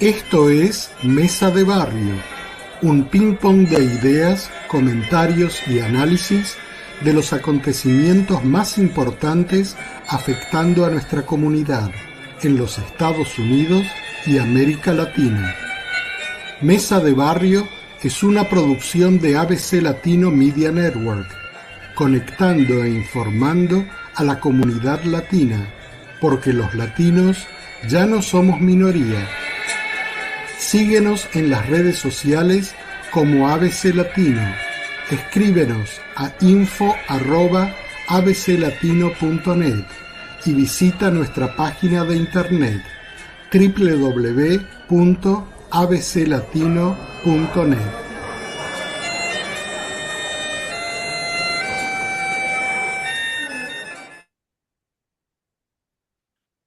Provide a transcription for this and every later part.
Esto es Mesa de Barrio, un ping-pong de ideas, comentarios y análisis de los acontecimientos más importantes afectando a nuestra comunidad en los Estados Unidos y América Latina. Mesa de Barrio es una producción de ABC Latino Media Network, conectando e informando a la comunidad latina, porque los latinos ya no somos minoría. Síguenos en las redes sociales como ABC Latino. Escríbenos a info@abclatino.net y visita nuestra página de internet www.abclatino.net.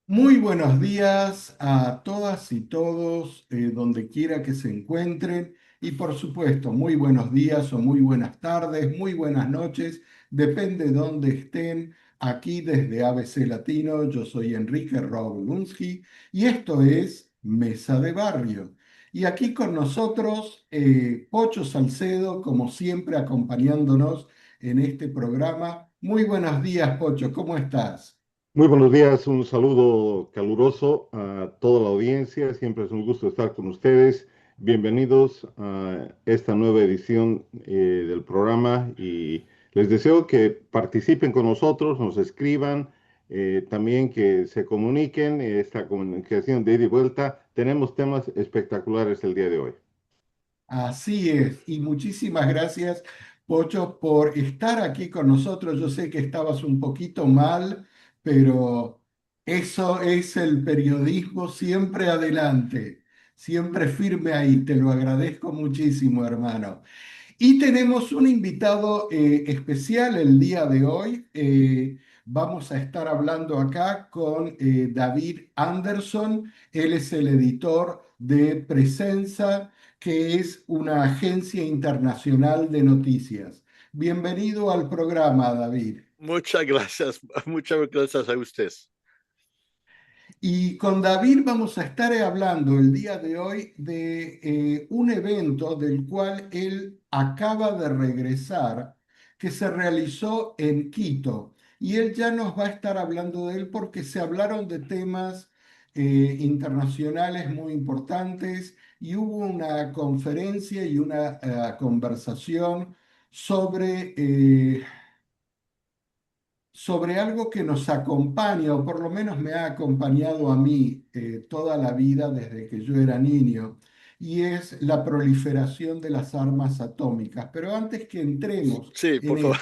Muy buenos días a todas y todos, donde quiera que se encuentren. Y por supuesto, muy buenos días o muy buenas tardes, muy buenas noches, depende de dónde estén. Aquí desde ABC Latino, yo soy Enrique Roblunski y esto es Mesa de Barrio. Y aquí con nosotros, Pocho Salcedo, como siempre, acompañándonos en este programa. Muy buenos días, Pocho, ¿cómo estás? Muy buenos días, un saludo caluroso a toda la audiencia. Siempre es un gusto estar con ustedes. Bienvenidos a esta nueva edición del programa y les deseo que participen con nosotros, nos escriban, también que se comuniquen, esta comunicación de ida y vuelta. Tenemos temas espectaculares el día de hoy. Así es, y muchísimas gracias, Pocho, por estar aquí con nosotros. Yo sé que estabas un poquito mal, pero eso es el periodismo siempre adelante, siempre firme ahí. Te lo agradezco muchísimo, hermano. Y tenemos un invitado especial el día de hoy. Vamos a estar hablando acá con David Anderson. Él es el editor de Presenza, que es una agencia internacional de noticias. Bienvenido al programa, David. Muchas gracias, muchas gracias a usted. Y con David vamos a estar hablando el día de hoy de un evento del cual él acaba de regresar, que se realizó en Quito. Y él ya nos va a estar hablando de él porque se hablaron de temas internacionales muy importantes y hubo una conferencia y una conversación sobre sobre algo que nos acompaña, o por lo menos me ha acompañado a mí toda la vida desde que yo era niño, y es la proliferación de las armas atómicas. Pero antes que entremos Sí, en por favor.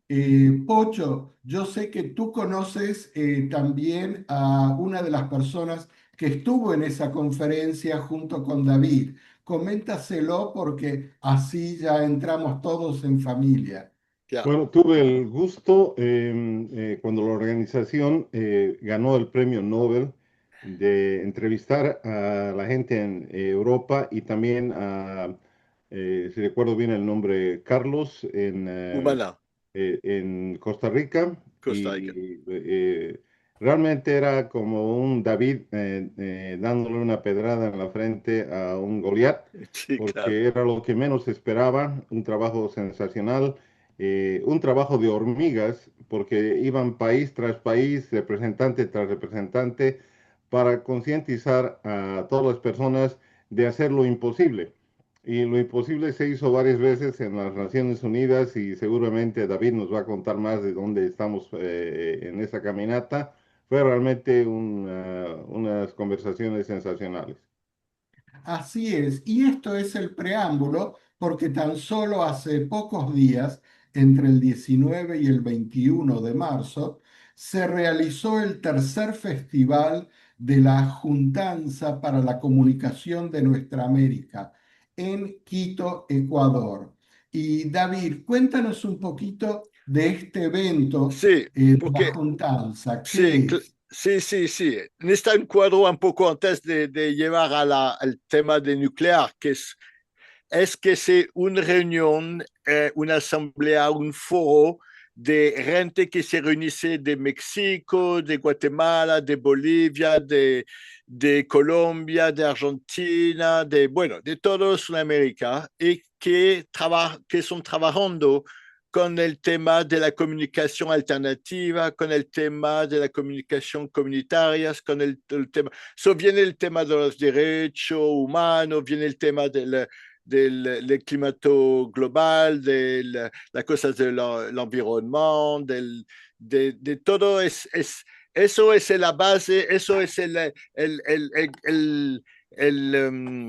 eso, Pocho, yo sé que tú conoces también a una de las personas que estuvo en esa conferencia junto con David. Coméntaselo porque así ya entramos todos en familia. Ya. Bueno, tuve el gusto cuando la organización ganó el premio Nobel de entrevistar a la gente en Europa y también a, si recuerdo bien el nombre, Carlos Humana, en Costa Rica Costa Rica. y realmente era como un David dándole una pedrada en la frente a un Goliat Sí, claro. porque era lo que menos esperaba, un trabajo sensacional, un trabajo de hormigas, porque iban país tras país, representante tras representante, para concientizar a todas las personas de hacer lo imposible. Y lo imposible se hizo varias veces en las Naciones Unidas y seguramente David nos va a contar más de dónde estamos en esa caminata. Fue realmente unas conversaciones sensacionales. Así es, y esto es el preámbulo porque tan solo hace pocos días, entre el 19 y el 21 de marzo, se realizó el tercer festival de la Juntanza para la Comunicación de Nuestra América en Quito, Ecuador. Y David, cuéntanos un poquito de este evento Sí, de la porque Juntanza. sí, ¿Qué es? sí, sí, sí. Necesita un cuadro un poco antes de llevar a al tema de nuclear, es que c'est una reunión, una asamblea, un foro de gente que se reunisse de México, de Guatemala, de Bolivia, de Colombia, de Argentina, bueno, de toda Sudamérica y que están trabajando con el tema de la comunicación alternativa, con el tema de la comunicación comunitaria, con el tema, viene el tema de los derechos humanos, viene el tema del clima global, de la cosa del environnement, de todo eso es la base, eso es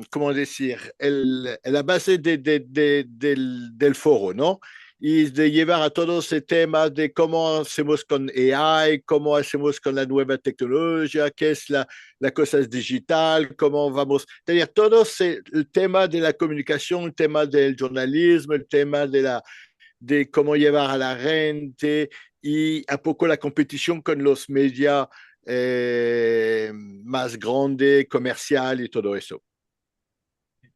¿cómo decir? La base del foro, ¿no? Y de llevar a todos ese temas de cómo hacemos con AI, cómo hacemos con la nueva tecnología, qué es la cosa digital, cómo vamos, tener todo el tema de la comunicación, el tema del jornalismo, el tema de cómo llevar a la gente y a poco la competición con los medios más grandes, comercial y todo eso.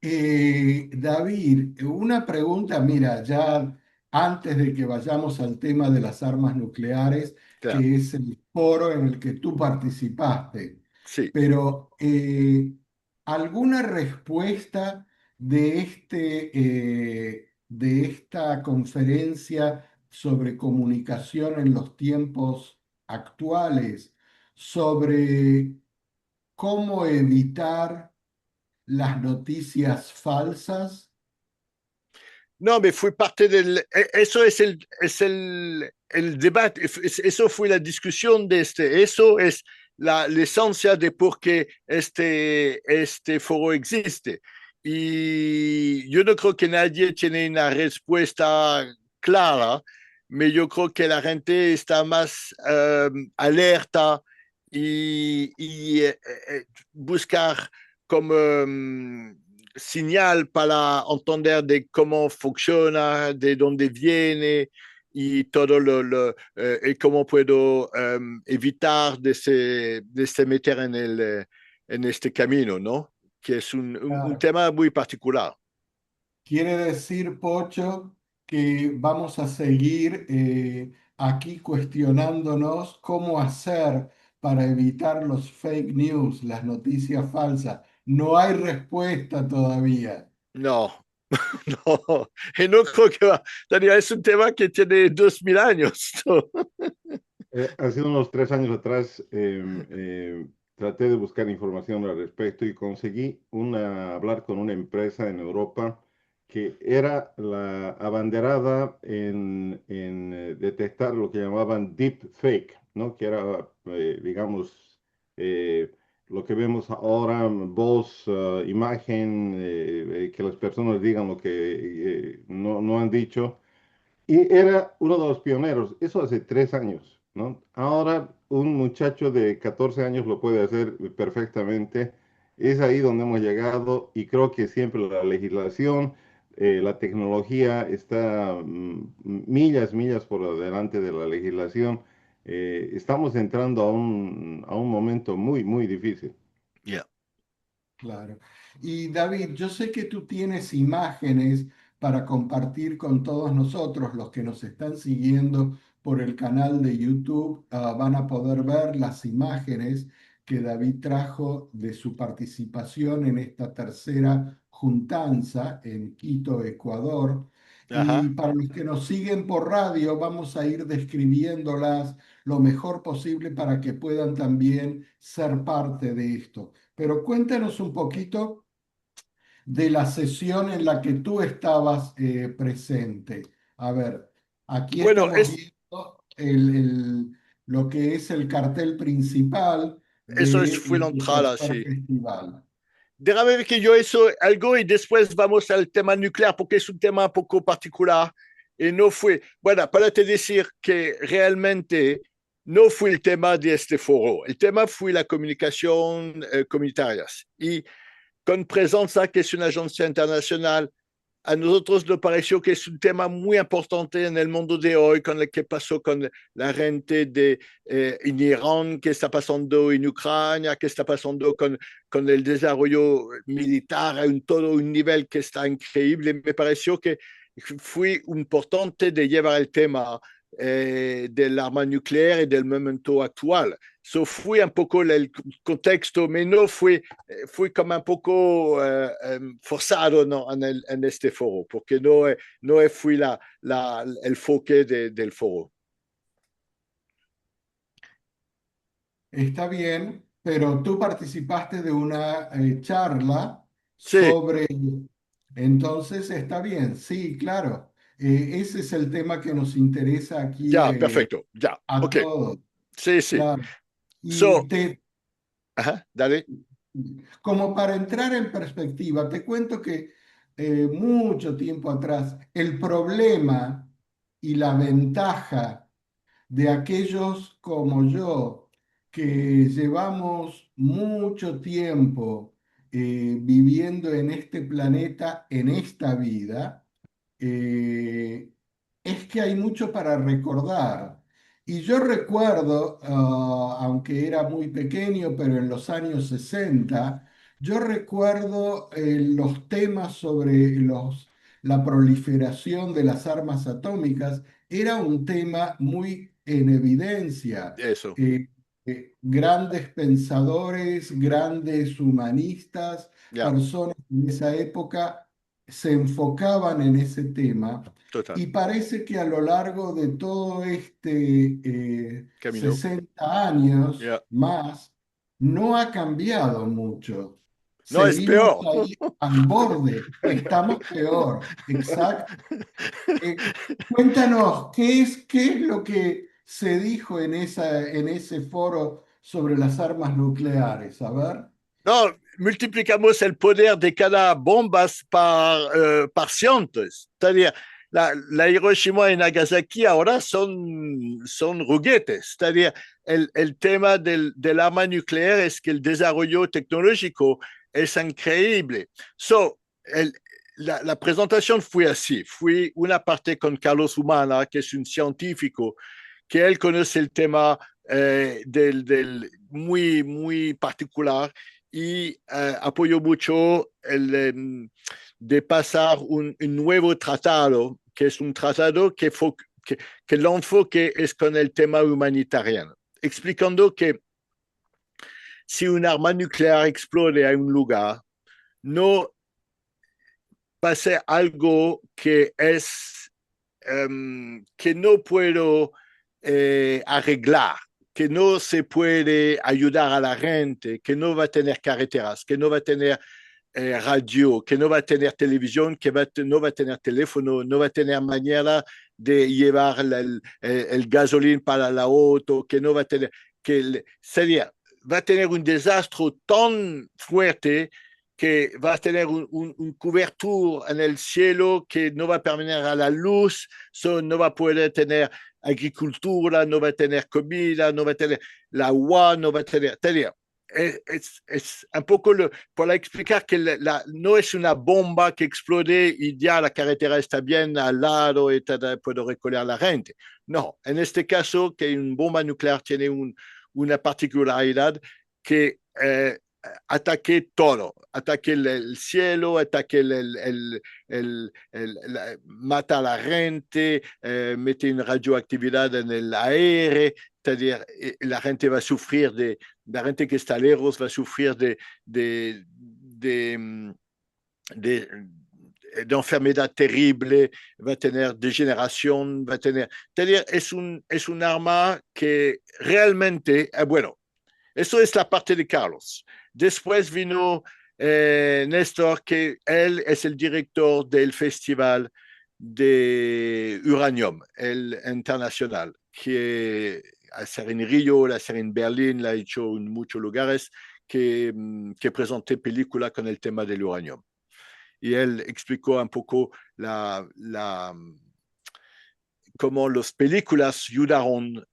David, una pregunta, mira, ya antes de que vayamos al tema de las armas nucleares, Claro, que es el foro en el que tú participaste, sí. pero ¿alguna respuesta de esta conferencia sobre comunicación en los tiempos actuales, sobre cómo evitar las noticias falsas? No, mais fue parte eso el debate, eso fue la discusión de eso es la esencia de por qué este foro existe. Y yo no creo que nadie tiene una respuesta clara, pero yo creo que la gente está más alerta y buscar como señal para entender de cómo funciona, de dónde viene y todo y cómo puedo evitar de se meter en este camino, ¿no? Que es un Claro. tema muy particular. Quiere decir, Pocho, que vamos a seguir aquí cuestionándonos cómo hacer para evitar los fake news, las noticias falsas. No hay respuesta todavía. No, no, y no creo que va. Daniel, es un tema que tiene 2000 años, ¿no? Hace unos 3 años atrás traté de buscar información al respecto y conseguí hablar con una empresa en Europa que era la abanderada en detectar lo que llamaban deep fake, ¿no? Que era, digamos, eh, lo que vemos ahora, voz, imagen, que las personas digan lo que no han dicho. Y era uno de los pioneros, eso hace 3 años, ¿no? Ahora un muchacho de 14 años lo puede hacer perfectamente. Es ahí donde hemos llegado y creo que siempre la legislación, la tecnología está millas por delante de la legislación. Estamos entrando a un momento muy difícil. Yeah. Claro. Y David, yo sé que tú tienes imágenes para compartir con todos nosotros, los que nos están siguiendo por el canal de YouTube, van a poder ver las imágenes que David trajo de su participación en esta tercera juntanza en Quito, Ecuador. Y Ajá. para los que nos siguen por radio, vamos a ir describiéndolas lo mejor posible para que puedan también ser parte de esto. Pero cuéntanos un poquito de la sesión en la que tú estabas presente. A ver, aquí Bueno, estamos viendo lo que es el cartel principal fue la del entrada, tercer sí. festival. Déjame ver que yo eso algo y después vamos al tema nuclear porque es un tema un poco particular y no fue, bueno, para te decir que realmente no fue el tema de este foro, el tema fue la comunicación comunitaria y con Presenza, que es una agencia internacional, a nosotros nos pareció que es un tema muy importante en el mundo de hoy, con lo que pasó con la gente en Irán, qué está pasando en Ucrania, qué está pasando con el desarrollo militar a todo un nivel que está increíble. Me pareció que fue importante de llevar el tema del arma nuclear y del momento actual. So fue un poco el contexto, pero no fue como un poco forzado, ¿no? en este foro, porque no fue el foque del foro. Está bien, pero tú participaste de una charla Sí, sobre, entonces está bien, sí, claro. Ese es el tema que nos interesa aquí ya, perfecto, ya, a ok, todos, sí, sí. claro. Y So, te, ajá, dale, como para entrar en perspectiva, te cuento que mucho tiempo atrás, el problema y la ventaja de aquellos como yo que llevamos mucho tiempo viviendo en este planeta, en esta vida, eh, es que hay mucho para recordar. Y yo recuerdo, aunque era muy pequeño, pero en los años 60, yo recuerdo los temas sobre la proliferación de las armas atómicas. Era un tema muy en evidencia. eso, Grandes pensadores, grandes humanistas, ya, personas en esa época se enfocaban en ese tema total, y parece que a lo largo de todo este camino, 60 años ya. más, no ha cambiado mucho. No, es Seguimos peor. ahí al borde, estamos peor, exacto. Eh, Cuéntanos, qué es lo que se dijo en ese foro sobre las armas nucleares? A ver. No, multiplicamos el poder de cada bomba par cientos. C'est-à-dire, la Hiroshima y Nagasaki ahora son juguetes. C'est-à-dire, el tema del arma nuclear es que el desarrollo tecnológico es increíble. So, la presentación fue así. Fue una parte con Carlos Humana, que es un científico, que él conoce el tema muy, muy particular y apoyó mucho de pasar un nuevo tratado, que es un tratado que el enfoque es con el tema humanitario, explicando que si un arma nuclear explode a un lugar, no pase algo que no puedo arreglar, que no se puede ayudar a la gente, que no va a tener carreteras, que no va a tener radio, que no va a tener televisión, no va a tener teléfono, no va a tener manera de llevar el gasolín para la auto, que no va a tener, sería, va a tener un desastre tan fuerte que va a tener un cobertura en el cielo que no va a permitir a la luz, no va a poder tener agricultura, no va a tener comida, no va a tener el agua, no va a tener. Es un poco para explicar que no es una bomba que explode y ya la carretera está bien al lado y puede recoger a la gente. No, en este caso, que una bomba nuclear tiene una particularidad que ataque todo, ataque el cielo, ataque mata a la gente, mete una radioactividad en el aire, c'est-à-dire la gente va a sufrir la gente que está lejos va a sufrir de, de enfermedad terrible, va a tener degeneración, va a tener... C'est-à-dire, es un arma que realmente, bueno, eso es la parte de Carlos. Después vino Néstor, que él es el director del Festival de Uranium, el internacional, que hacer en Río, la hacer en Berlín, la ha hecho en muchos lugares, que presenté película con el tema del uranium. Y él explicó un poco cómo las películas ayudaron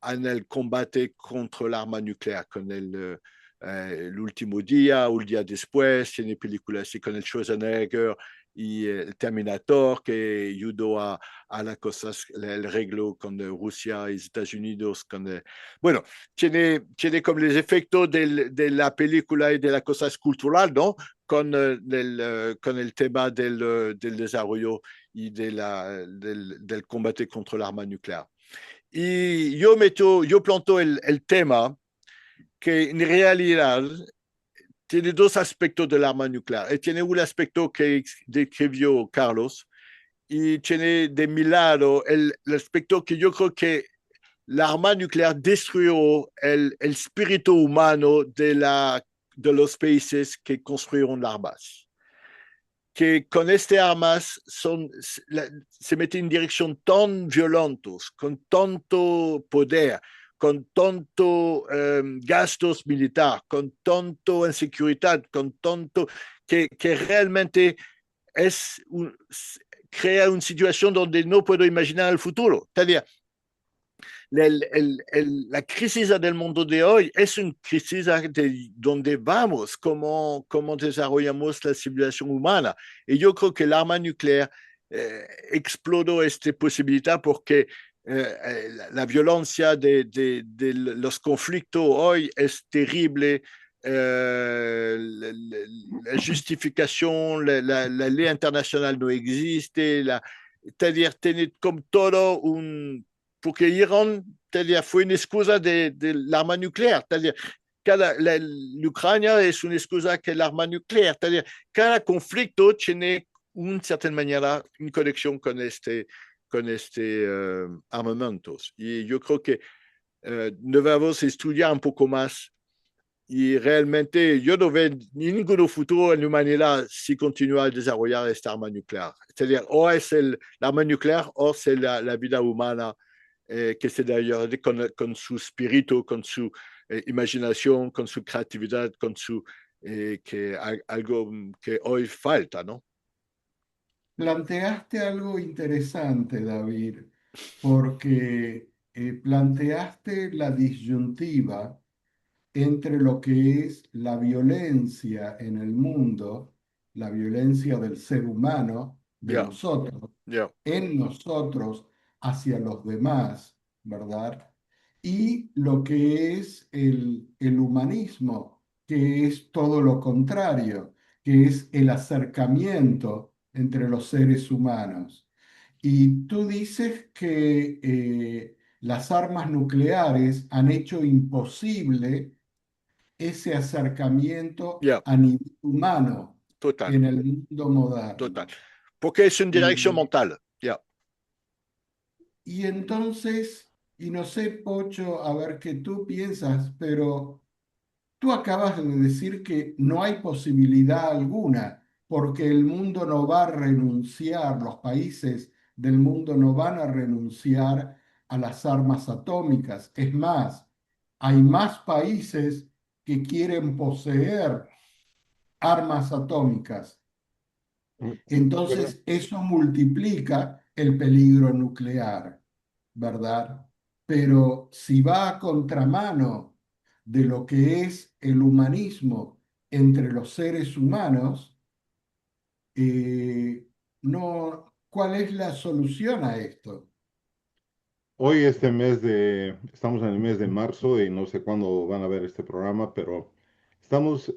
en el combate contra el arma nuclear, con el último día o el día después, tiene películas así con el Schwarzenegger y el Terminator que ayudó a las cosas, el arreglo con Rusia y Estados Unidos. Bueno, tiene como los efectos de la película y de las cosas culturales, ¿no? Con el tema del desarrollo y del combate contra el arma nuclear. Y yo planto el tema que en realidad tiene dos aspectos del arma nuclear. Tiene un aspecto que describió Carlos y tiene de mi lado el aspecto que yo creo que la arma nuclear destruyó el espíritu humano de los países que construyeron las armas. Que con estas armas se meten en dirección tan violentos, con tanto poder, con tanto gastos militares, con tanto inseguridad, con tanto que realmente es crea una situación donde no puedo imaginar el futuro. C'est-à-dire, la crisis del mundo de hoy es una crisis de donde vamos, cómo desarrollamos la civilización humana. Y yo creo que el arma nuclear explotó esta posibilidad porque la violencia de los conflictos hoy es terrible. La justificación, la ley internacional no existe, c'est-à-dire tener como todo un porque Irán fue una excusa del arma nuclear. Ucrania es una excusa que el arma nuclear. Cada conflicto tiene, en cierta manera, una conexión con armamentos. Y yo creo que debemos estudiar un poco más. Y realmente yo no veo ningún futuro en la humanidad si continúa a desarrollar esta arma nuclear. C'est-à-dire, o es el arma nuclear o es la vida humana que se desarrolla con su espíritu, con su imaginación, con su creatividad, con su algo que hoy falta, ¿no? Planteaste algo interesante, David, porque planteaste la disyuntiva entre lo que es la violencia en el mundo, la violencia del ser humano, de Yeah, nosotros, yeah, en nosotros, hacia los demás, ¿verdad? Y lo que es el humanismo, que es todo lo contrario, que es el acercamiento entre los seres humanos. Y tú dices que las armas nucleares han hecho imposible ese acercamiento yeah, a nivel humano total, en el mundo total. moderno. Porque es una dirección Y, mental. Yeah, y entonces, y no sé, Pocho, a ver qué tú piensas, pero tú acabas de decir que no hay posibilidad alguna, porque el mundo no va a renunciar, los países del mundo no van a renunciar a las armas atómicas. Es más, hay más países que quieren poseer armas atómicas. Sí, ¿verdad? Entonces, eso multiplica el peligro nuclear, ¿verdad? Pero si va a contramano de lo que es el humanismo entre los seres humanos, no, ¿cuál es la solución a esto? Hoy estamos en el mes de marzo y no sé cuándo van a ver este programa, pero estamos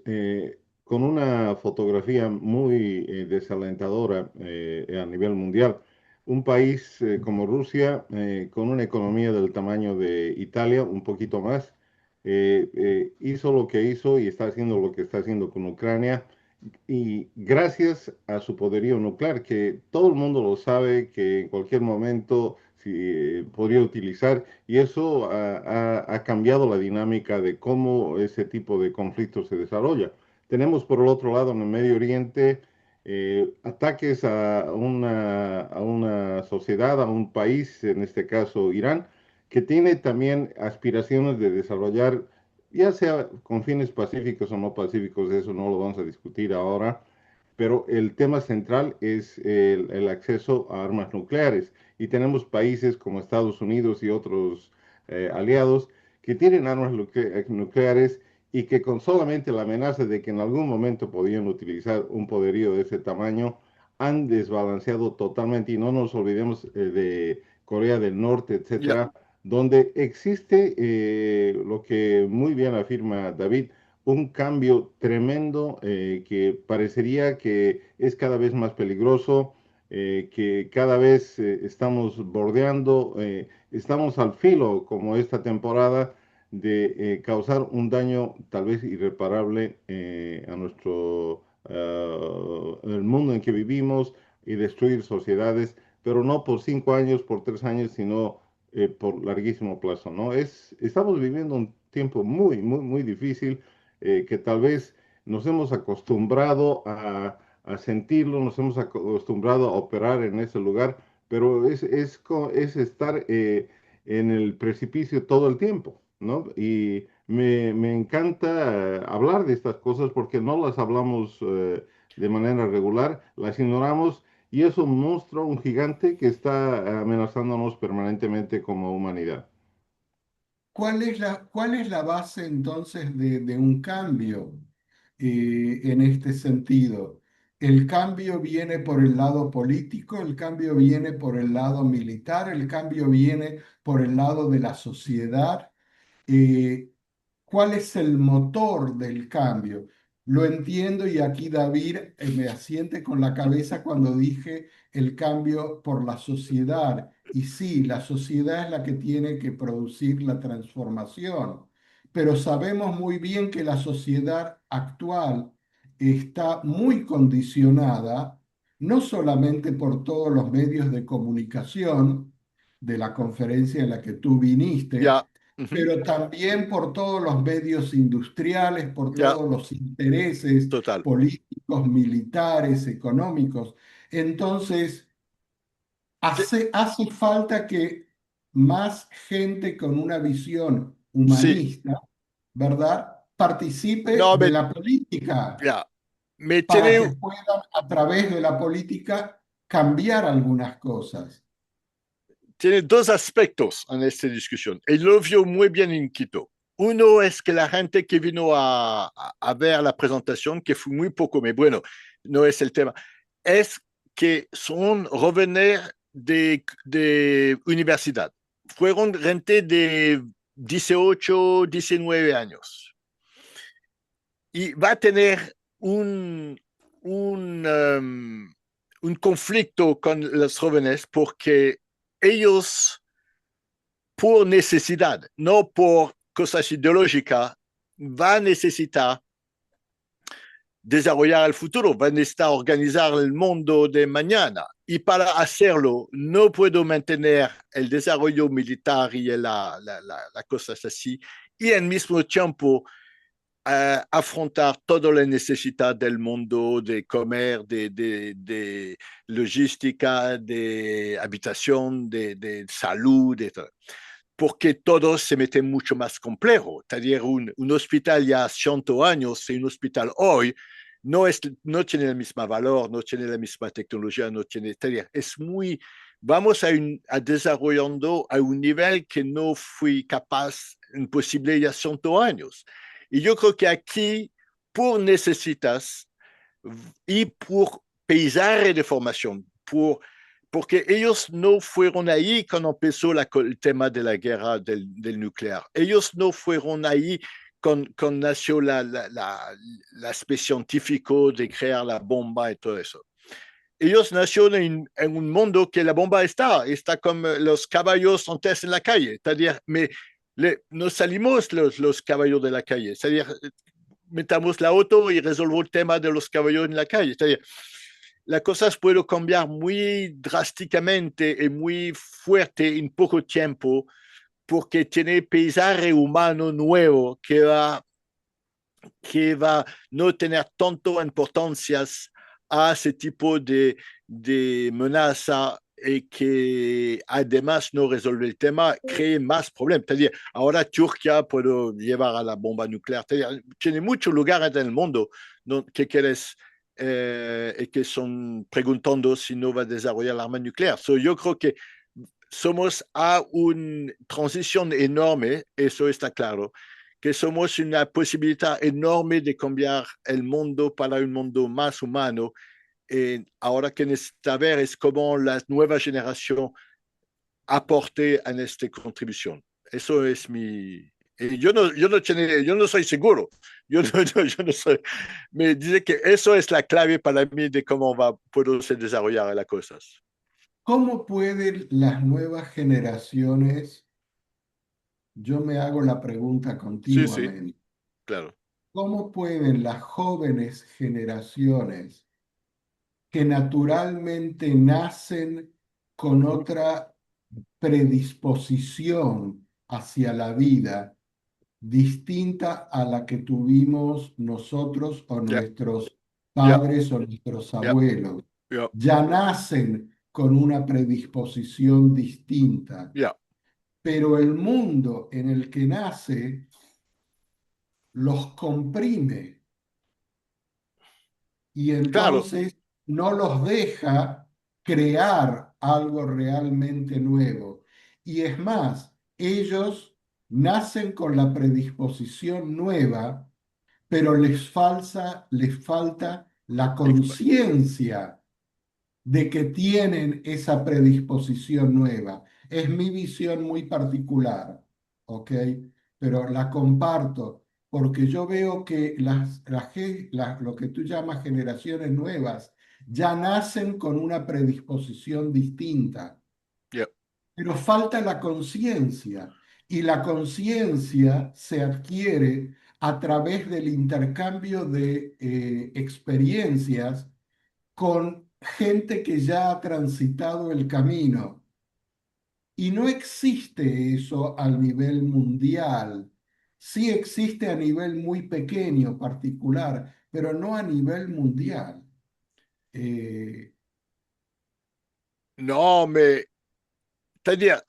con una fotografía muy desalentadora a nivel mundial. Un país como Rusia, con una economía del tamaño de Italia, un poquito más, hizo lo que hizo y está haciendo lo que está haciendo con Ucrania y gracias a su poderío nuclear, que todo el mundo lo sabe, que en cualquier momento podría utilizar, y eso ha cambiado la dinámica de cómo ese tipo de conflictos se desarrolla. Tenemos por el otro lado en el Medio Oriente ataques a una sociedad, a un país, en este caso Irán, que tiene también aspiraciones de desarrollar ya sea con fines pacíficos o no pacíficos, eso no lo vamos a discutir ahora, pero el tema central es el acceso a armas nucleares. Y tenemos países como Estados Unidos y otros aliados que tienen armas nucleares y que con solamente la amenaza de que en algún momento podían utilizar un poderío de ese tamaño, han desbalanceado totalmente. Y no nos olvidemos de Corea del Norte, yeah, etcétera, donde existe lo que muy bien afirma David, un cambio tremendo que parecería que es cada vez más peligroso. que cada vez estamos bordeando, estamos al filo, como esta temporada, de causar un daño tal vez irreparable a el mundo en que vivimos y destruir sociedades, pero no por 5 años, por 3 años, sino por larguísimo plazo, ¿no? Estamos viviendo un tiempo muy, muy, muy difícil que tal vez nos hemos acostumbrado a sentirlo, nos hemos acostumbrado a operar en ese lugar, pero es estar en el precipicio todo el tiempo, ¿no? Y me encanta hablar de estas cosas porque no las hablamos de manera regular, las ignoramos y es un monstruo, un gigante que está amenazándonos permanentemente como humanidad. Cuál es la base entonces de un cambio en este sentido? ¿El cambio viene por el lado político, el cambio viene por el lado militar, el cambio viene por el lado de la sociedad? eh, ¿Cuál es el motor del cambio? Lo entiendo y aquí David me asiente con la cabeza cuando dije el cambio por la sociedad. Y sí, la sociedad es la que tiene que producir la transformación, pero sabemos muy bien que la sociedad actual está muy condicionada, no solamente por todos los medios de comunicación de la conferencia en la que tú viniste, Ya, ujú, pero también por todos los medios industriales, por ya, todos los intereses total. políticos, militares, económicos. Entonces, Te- hace falta que más gente con una visión Sí, humanista, ¿verdad?, participe no, de la política ya, me para tiene, que puedan, a través de la política, cambiar algunas cosas. tiene dos aspectos en esta discusión. Y lo vio muy bien en Quito. Uno es que la gente que vino a ver la presentación, que fue muy poco, pero bueno, no es el tema, es que son jóvenes de universidad. Fueron gente de 18, 19 años. Y va a tener un conflicto con los jóvenes porque ellos, por necesidad, no por cosas ideológicas, van a necesitar desarrollar el futuro, van a necesitar organizar el mundo de mañana. Y para hacerlo, no puedo mantener el desarrollo militar y las cosas así, y al mismo tiempo afrontar toda la necesidad del mundo de comer, de logística, de habitación, de salud, de todo. Porque todo se mete mucho más complejo. Es decir, un hospital ya 100 años y un hospital hoy no tiene el mismo valor, no tiene la misma tecnología, no tiene, es decir, es muy, vamos a desarrollando a un nivel que no fui capaz, imposible ya 100 años. Y yo creo que aquí, por necesitas y por paisaje de formación, porque ellos no fueron ahí cuando empezó el tema de la guerra del nuclear. Ellos no fueron ahí cuando nació l'aspect científico de crear la bomba y todo eso. Ellos nacieron en un mundo que la bomba está como los caballos antes en la calle. C'est-à-dire, nos salimos los caballos de la calle. C'est-à-dire, metamos la auto y resolvemos el tema de los caballos en la calle. C'est-à-dire, las cosas pueden cambiar muy drásticamente y muy fuerte en poco tiempo porque tiene paisaje humano nuevo que va no tener tanto importancia a ese tipo de amenaza y que además no resuelve el tema, cree más problemas. Es decir, ahora Turquía puede llevar a la bomba nuclear. Tiene muchos lugares en el mundo que quieres y que son preguntando si no va a desarrollar el arma nuclear. Yo creo que somos a una transición enorme, eso está claro, que somos una posibilidad enorme de cambiar el mundo para un mundo más humano. Ahora que necesita ver es cómo la nueva generación aporte a esta contribución. Eso es Yo no soy seguro. Yo no soy. Me dice que eso es la clave para mí de puedo se desarrollar las cosas. ¿Cómo pueden las nuevas generaciones, yo me hago la pregunta Sí, sí, continuamente, claro. ¿cómo pueden las jóvenes generaciones que naturalmente nacen con otra predisposición hacia la vida distinta a la que tuvimos nosotros o Ya, nuestros ya, padres o nuestros ya, abuelos? ya, Ya nacen con una predisposición distinta, ya. pero el mundo en el que nace los comprime y Claro, entonces no los deja crear algo realmente nuevo. Y es más, ellos nacen con la predisposición nueva, pero les falta la conciencia de que tienen esa predisposición nueva. Es mi visión muy particular, ¿ok? Pero la comparto porque yo veo que lo que tú llamas generaciones nuevas ya nacen con una predisposición distinta, ya. pero falta la conciencia y la conciencia se adquiere a través del intercambio de experiencias con gente que ya ha transitado el camino. Y no existe eso al nivel mundial. Sí existe a nivel muy pequeño, particular, pero no a nivel mundial. Eh, No, c'est-à-dire,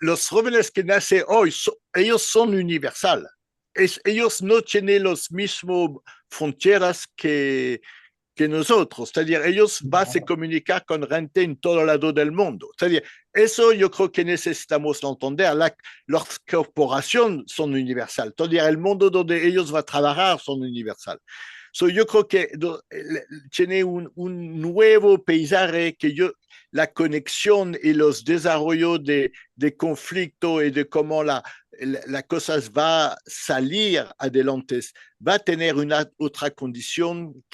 los jóvenes que nacen hoy, ellos son universales. Ellos no tienen las mismas fronteras que nosotros. C'est-à-dire, ellos van a se comunicar con gente en todo lado del mundo. C'est-à-dire, eso yo creo que necesitamos entender. Las corporaciones son universales. C'est-à-dire, el mundo donde ellos van a trabajar son universales. So, yo creo que tiene un nuevo paisaje que la conexión y los desarrollos de conflicto y de cómo la cosas va a salir adelante, va a tener una otra condición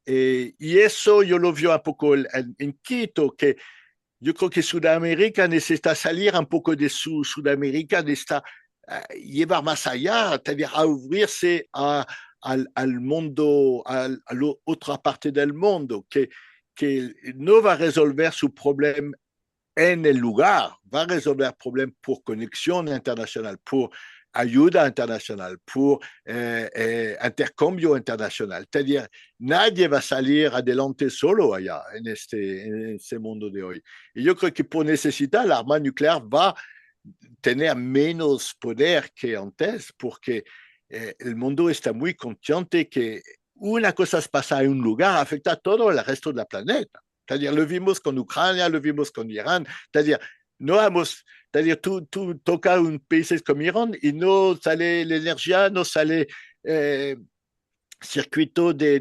y eso yo lo veo un poco en Quito, que yo creo que Sudamérica necesita salir un poco de Sudamérica, necesita llevar más allá, c'est-à-dire a abrirse al mundo, a la otra parte del mundo, que no va a resolver su problema en el lugar, va a resolver el problema por conexión internacional, por ayuda internacional, por intercambio internacional. Es decir, nadie va a salir adelante solo allá en este mundo de hoy. Y yo creo que por necesidad la arma nuclear va a tener menos poder que antes, porque el mundo está muy consciente que una cosa pasa en un lugar afecta a todo el resto del planeta. C'est-à-dire, lo vimos con Ucrania, lo vimos con Irán. C'est-à-dire, no vamos, c'est-à-dire, tú tocas un país como Irán y no sale la energía, no sale circuito de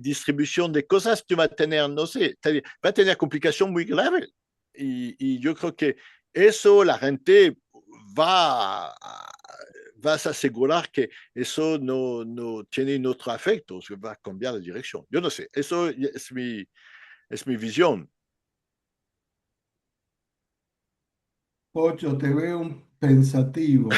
distribución de cosas, tú vas a tener, no sé, va a tener complicación muy grave. Y yo creo que eso la gente va a, vas a asegurar que eso no tiene otro efecto, va a cambiar de dirección. Yo no sé, eso es mi visión. Pocho, te veo un pensativo.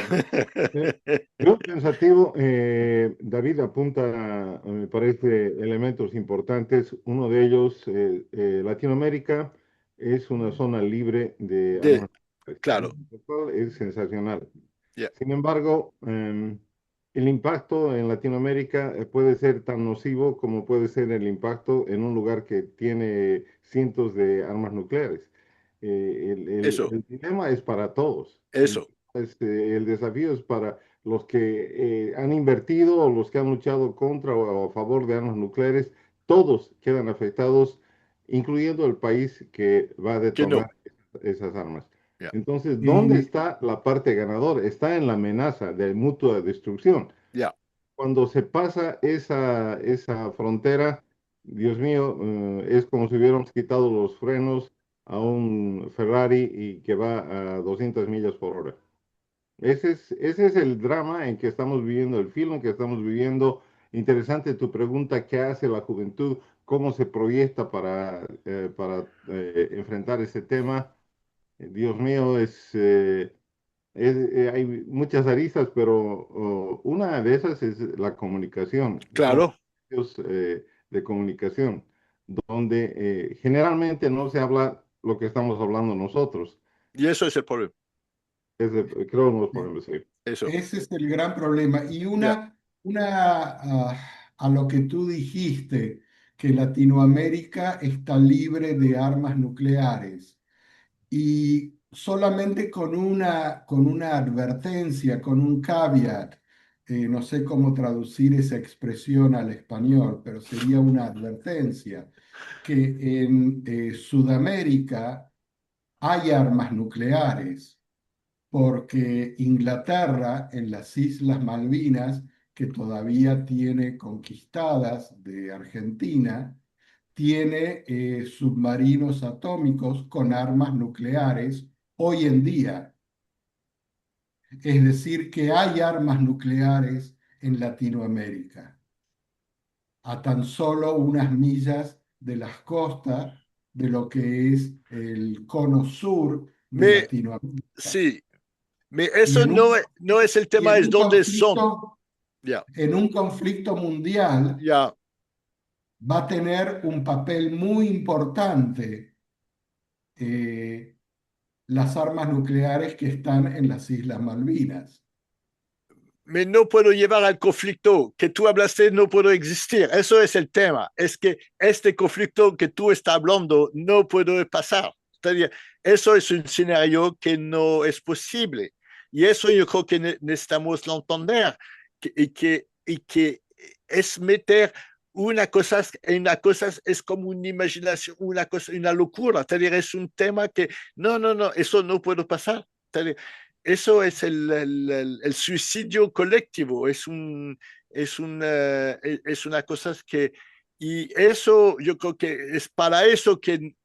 Yo pensativo, David apunta, me parece, elementos importantes. Uno de ellos, Latinoamérica es una zona libre de de, armas nucleares, ¿no? claro, Lo cual es sensacional. yeah, Sin embargo, el impacto en Latinoamérica puede ser tan nocivo como puede ser el impacto en un lugar que tiene cientos de armas nucleares. eso, El dilema es para todos. eso, El desafío es para los que han invertido o los que han luchado contra o a favor de armas nucleares. Todos quedan afectados, incluyendo el país que va a que detonar no, esas armas. yeah, Entonces, ¿dónde Y está la parte ganadora? Está en la amenaza de mutua destrucción. yeah. Cuando se pasa esa frontera, Dios mío, es como si hubiéramos quitado los frenos a un Ferrari y que va a 200 millas por hora. Ese es el drama en que estamos viviendo, el film en que estamos viviendo. Interesante tu pregunta, ¿qué hace la juventud? ¿Cómo se proyecta para enfrentar ese tema? Dios mío, hay muchas aristas, pero una de esas es la comunicación. Son Claro, medios de comunicación, donde generalmente no se habla lo que estamos hablando nosotros. y eso es el problema. Creo que nos podemos decir. Eso, Ese es el gran problema. Y ya. a lo que tú dijiste, que Latinoamérica está libre de armas nucleares. Y solamente con una advertencia, con un caveat, no sé cómo traducir esa expresión al español, pero sería una advertencia, que en Sudamérica hay armas nucleares porque Inglaterra en las Islas Malvinas, que todavía tiene conquistadas de Argentina, tiene submarinos atómicos con armas nucleares hoy en día. Es decir, que hay armas nucleares en Latinoamérica, a tan solo unas millas de las costas de lo que es el cono sur de Me, Latinoamérica. sí, Y eso en un, no es el y tema, es dónde son. Ya, en un conflicto mundial ya. va a tener un papel muy importante eh, las armas nucleares que están en las Islas Malvinas. Me no puedo llevar al conflicto que tú hablaste, no puedo existir. Eso es el tema. Es que este conflicto que tú estás hablando no puede pasar. Es eso es un escenario que no es posible. Y eso yo creo que necesitamos entender. Y que es meter una cosa es como una imaginación, una cosa, una locura. Es un tema que no, eso no puede pasar. Eso es el suicidio colectivo, es una cosa que, y eso yo creo que es para eso que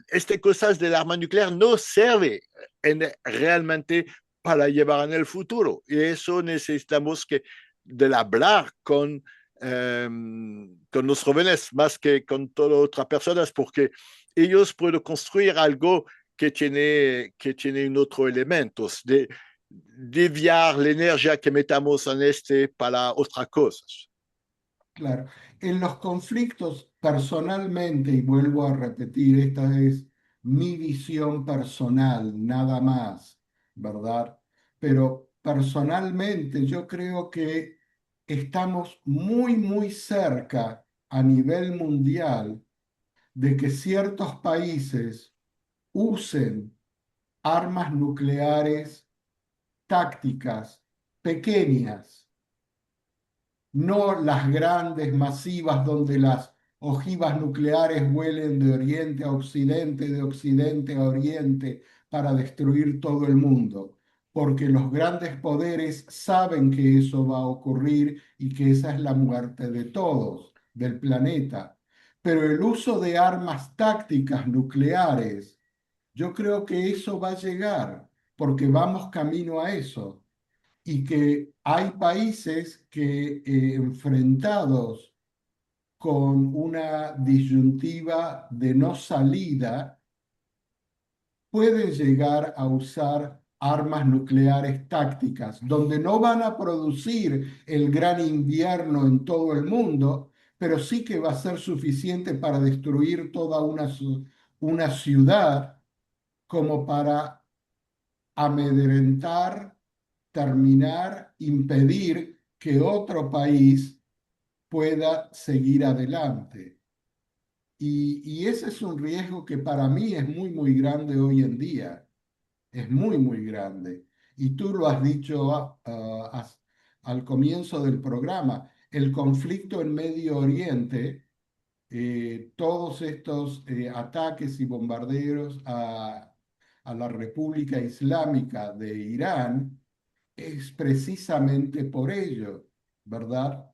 este cosas del arma nuclear no sirve realmente para llevar en el futuro. Y eso necesitamos que de hablar con los jóvenes más que con todas otras personas, porque ellos pueden construir algo que tiene un otro elemento, de desviar la energía que metamos en para otras cosas. Claro, en los conflictos personalmente, y vuelvo a repetir, esta es mi visión personal, nada más, ¿verdad? Pero personalmente yo creo que estamos muy, muy cerca a nivel mundial de que ciertos países usen armas nucleares tácticas pequeñas, no las grandes, masivas, donde las ojivas nucleares vuelen de oriente a occidente, de occidente a oriente, para destruir todo el mundo, porque los grandes poderes saben que eso va a ocurrir y que esa es la muerte de todos, del planeta. Pero el uso de armas tácticas nucleares, yo creo que eso va a llegar, porque vamos camino a eso y que hay países que enfrentados con una disyuntiva de no salida pueden llegar a usar armas nucleares tácticas, donde no van a producir el gran invierno en todo el mundo, pero sí que va a ser suficiente para destruir toda una ciudad como para amedrentar, terminar, impedir que otro país pueda seguir adelante. Y ese es un riesgo que para mí es muy, muy grande hoy en día. Es muy, muy grande. Y tú lo has dicho al comienzo del programa. El conflicto en Medio Oriente, todos estos ataques y bombardeos a la República Islámica de Irán, es precisamente por ello, ¿verdad?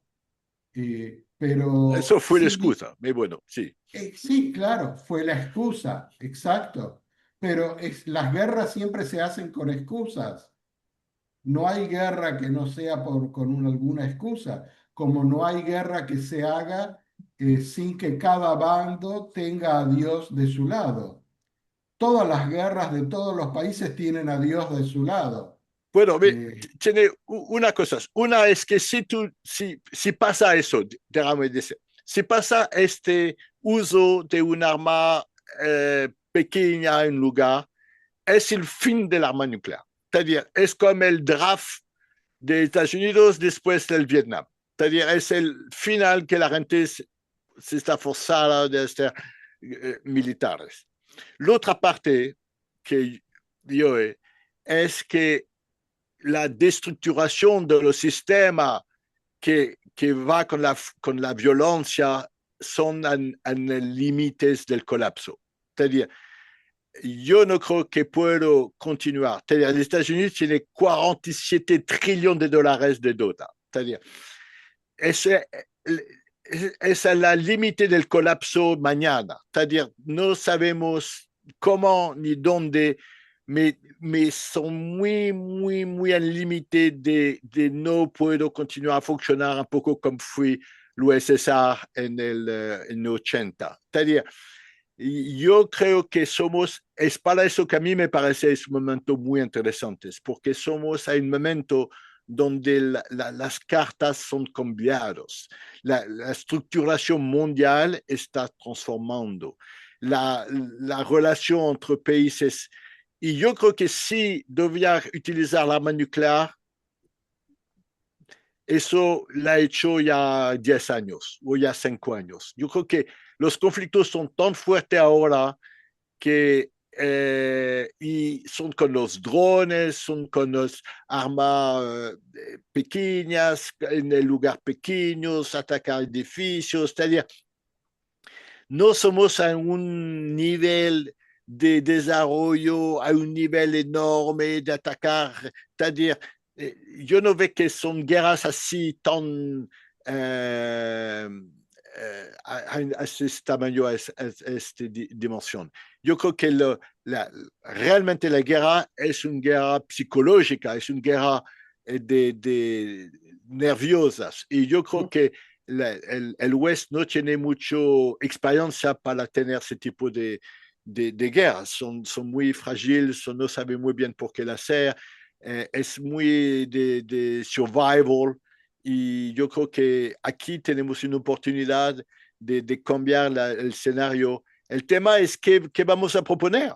Pero Eso fue la sí, excusa, muy bueno, sí. sí, claro, fue la excusa, exacto. Pero las guerras siempre se hacen con excusas. no hay guerra que no sea con alguna excusa, como no hay guerra que se haga sin que cada bando tenga a Dios de su lado. Todas las guerras de todos los países tienen a Dios de su lado. Bueno, Eh, tiene una cosa. Una es que si pasa eso, déjame decir, si pasa este uso de un arma pequeña en lugar, es el fin del arma nuclear. C'est-à-dire, es como el draft de Estados Unidos después del Vietnam. C'est-à-dire, es el final que la gente se está forzada de ser militares. L'autre parte que yo es que la destructuración de los sistemas que va con la violencia son en límites del colapso. C'est-à-dire, yo no creo que puedo continuar. C'est-à-dire, los Estados Unidos tienen 47 trillones de dólares de deuda. C'est-à-dire, ese, es la límite del colapso mañana. C'est-à-dire, no sabemos cómo ni dónde, me son muy al límite de no puedo continuar a funcionar un poco como fue el USSR en 80. C'est-à-dire, yo creo que es para eso que a mí me parece es un momento muy interesante, porque somos en un momento donde las cartas son cambiadas, la estructuración mundial está transformando, la relación entre países, y yo creo que si debía utilizar la arma nuclear, eso la ha hecho ya 10 años o ya 5 años. Yo creo que los conflictos son tan fuertes ahora que y son con los drones, son con las armas pequeñas, en el lugar pequeños, atacar edificios, c'est-à-dire, no somos a un nivel de desarrollo, a un nivel enorme de atacar, c'est-à-dire, yo no veo que son guerras así tan a ese tamaño, a esta dimensión. Yo creo que realmente la guerra es una guerra psicológica, es una guerra de nerviosas. Y yo creo que el West no tiene mucha experiencia para tener ese tipo de guerras. Son muy frágiles, no saben muy bien por qué la hacer. Es muy de survival. Y yo creo que aquí tenemos una oportunidad de cambiar el escenario. El tema es qué vamos a proponer.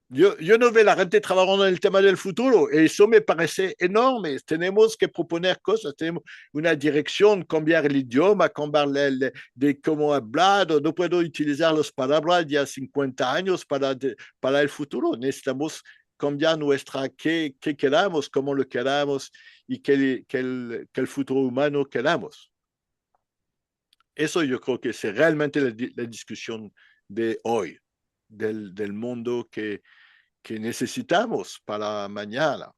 Yo no veo a la gente trabajando en el tema del futuro. Eso me parece enorme. Tenemos que proponer cosas. Tenemos una dirección, cambiar el idioma, cambiar de cómo hablar. No puedo utilizar las palabras de hace 50 años para el futuro. Necesitamos cambiar qué queramos, cómo lo queramos y que el futuro humano queramos. Eso yo creo que es realmente la discusión de hoy, del mundo que necesitamos para mañana.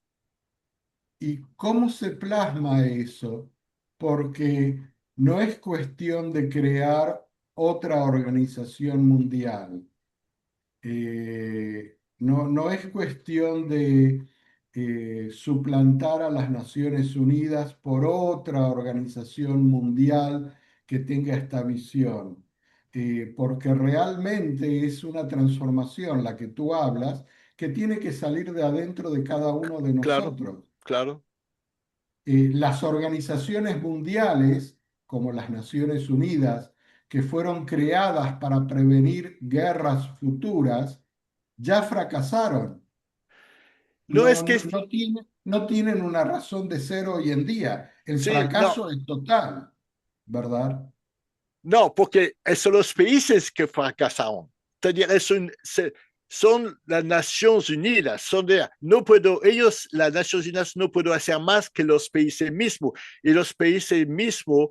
¿Y cómo se plasma eso? Porque no es cuestión de crear otra organización mundial. No es cuestión de suplantar a las Naciones Unidas por otra organización mundial que tenga esta visión, porque realmente es una transformación la que tú hablas, que tiene que salir de adentro de cada uno de Claro, nosotros. claro. Las organizaciones mundiales, como las Naciones Unidas, que fueron creadas para prevenir guerras futuras, ya fracasaron. No es que, No tienen una razón de ser hoy en día. El sí, no, fracaso es total, ¿verdad? no, porque son los países que fracasaron. C'est-à-dire, son las Naciones Unidas, no puedo, ellos, las Naciones Unidas, no puedo hacer más que los países mismos. Y los países mismos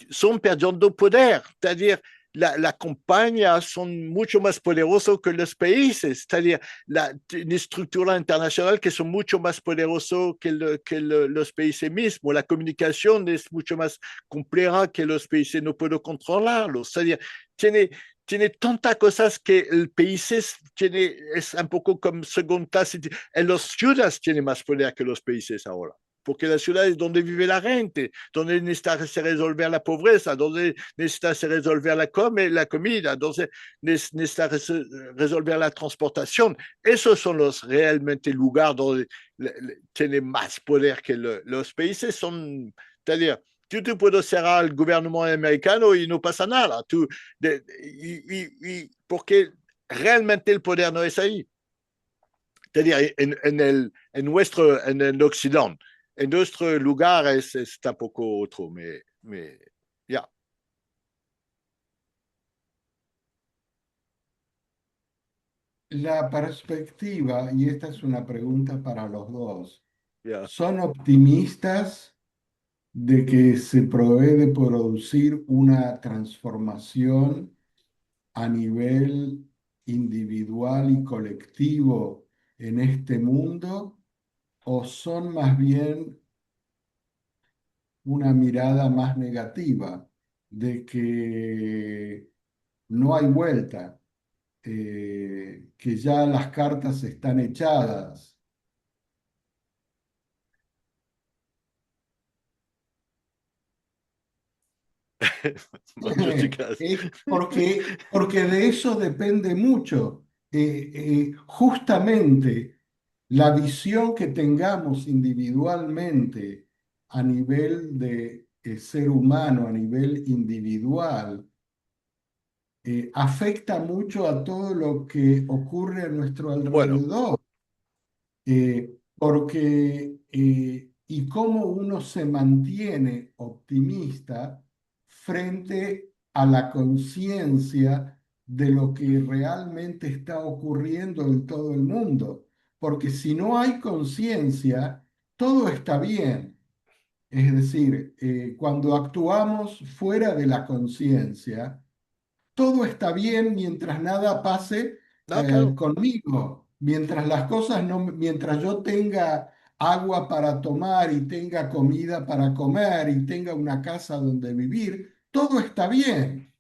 son perdiendo poder. C'est-à-dire, la compañía son mucho más poderosos que los países. C'est-à-dire, la estructura internacional que son mucho más poderosos los países mismos. La comunicación es mucho más compleja que los países, no puedo controlarlo. C'est-à-dire, tiene tantas cosas que el país es un poco como segunda clase. En las ciudades tiene más poder que los países ahora. Porque la ciudad es donde vive la gente, donde necesita se resolver la pobreza, donde necesita se resolver la comida, donde necesita resolver la transportación. Esos son los realmente lugares donde tiene más poder que los países son, c'est-à-dire, tú puedes cerrar el gobierno americano y no pasa nada. Porque realmente el poder no es ahí. C'est-à-dire, en el occidente. En nuestro lugar es un poco otro, ya. La perspectiva, y esta es una pregunta para los dos, Yeah. ¿son optimistas de que se puede producir una transformación a nivel individual y colectivo en este mundo? ¿O son más bien una mirada más negativa de que no hay vuelta, que ya las cartas están echadas? Porque de eso depende mucho. Justamente la visión que tengamos individualmente a nivel de ser humano, a nivel individual, afecta mucho a todo lo que ocurre a nuestro Bueno, alrededor. Y cómo uno se mantiene optimista frente a la conciencia de lo que realmente está ocurriendo en todo el mundo. Porque si no hay conciencia, todo está bien. Es decir, cuando actuamos fuera de la conciencia, todo está bien mientras nada pase no, claro. conmigo. Mientras las cosas no, mientras yo tenga agua para tomar y tenga comida para comer y tenga una casa donde vivir, todo está bien.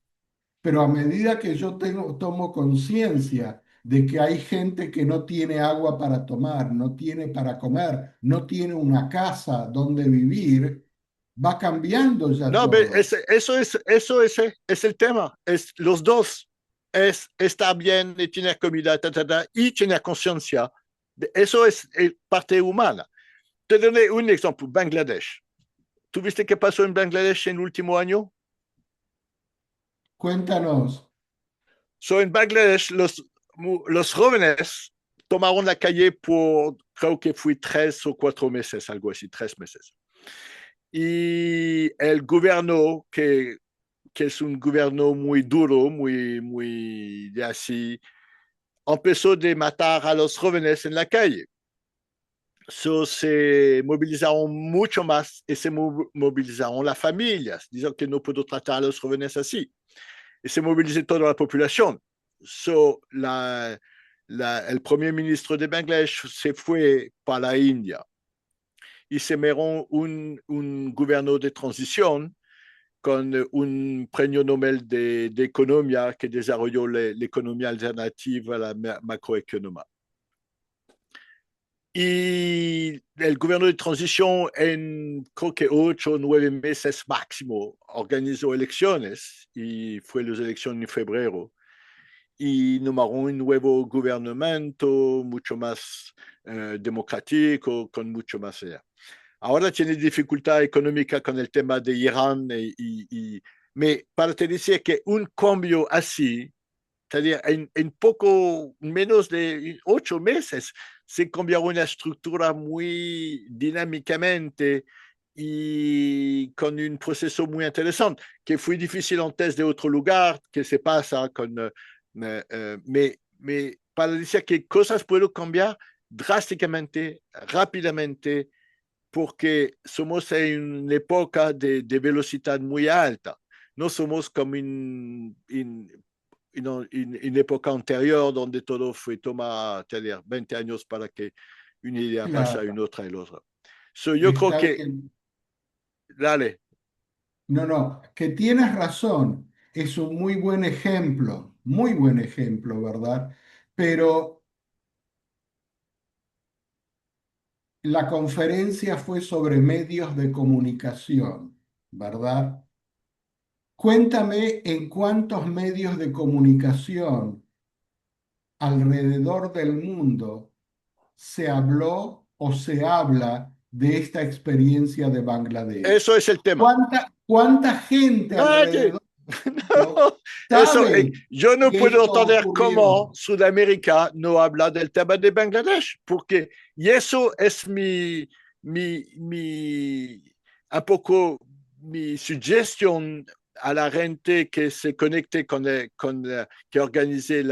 Pero a medida que yo tomo conciencia de que hay gente que no tiene agua para tomar, no tiene para comer, no tiene una casa donde vivir, va cambiando ya No, todo. es el tema. Es los dos. Es estar bien y tener comida, y tener conciencia. Eso es parte humana. Te doy un ejemplo, Bangladesh. ¿Tuviste qué pasó en Bangladesh en el último año? Cuéntanos. En Bangladesh, los jóvenes tomaron la calle por, creo que fue 3 o 4 meses, algo así, 3 meses. Y el gobierno, que es un gobierno muy duro, muy de así, empezó de matar a los jóvenes en la calle. Se movilizaron mucho más y se movilizaron las familias, diciendo que no puedo tratar a los jóvenes así. Y se movilizó toda la población. El primer ministro de Bangladesh se fue para la India y se miró un gobierno de transición con un premio Nobel de Economía que desarrolló la economía alternativa a la macroeconomía. Y el gobierno de transición en creo que 8 o 9 meses máximo organizó elecciones y fue las elecciones en febrero y nombró un nuevo gobierno mucho más democrático, con mucho más allá. Ahora tiene dificultad económica con el tema de Irán me parece decir que un cambio así, en poco menos de 8 meses, se cambió una estructura muy dinámicamente y con un proceso muy interesante, que fue difícil antes de otro lugar, que se pasa con... para decir que cosas pueden cambiar drásticamente, rápidamente, porque somos en una época de velocidad muy alta. No somos como en época anterior donde todo fue toma 20 años para que una idea pase a Claro, una otra y la otra. Yo creo está que, bien. dale, No, no, que tienes razón. es un muy buen ejemplo, ¿verdad? Pero la conferencia fue sobre medios de comunicación, ¿verdad? Cuéntame en cuántos medios de comunicación alrededor del mundo se habló o se habla de esta experiencia de Eso Bangladesh. es el tema. ¿Cuánta gente Nadie. alrededor del mundo No, eso, sabe yo no que puedo esto entender cómo ocurrió? Sudamérica no habla del tema de Bangladesh, porque, y eso es un poco mi sugestión a la gente que se conecte que organice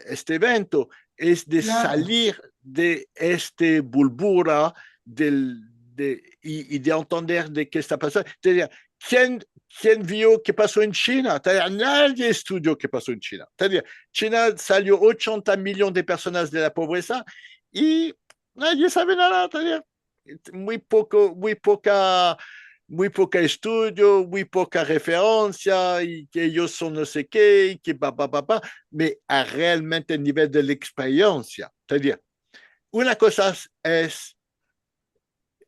este evento, es de Claro, salir de este bulbura y de entender de qué está pasando. ¿Quién, ¿Quién vio qué pasó en China? Nadie estudió qué pasó en China. China salió 80 millones de personas de la pobreza y nadie sabe nada. Muy poco, muy poca estudio, muy poca referencia y que ellos son no sé qué, y que pa, pero realmente a nivel de la experiencia. Una cosa es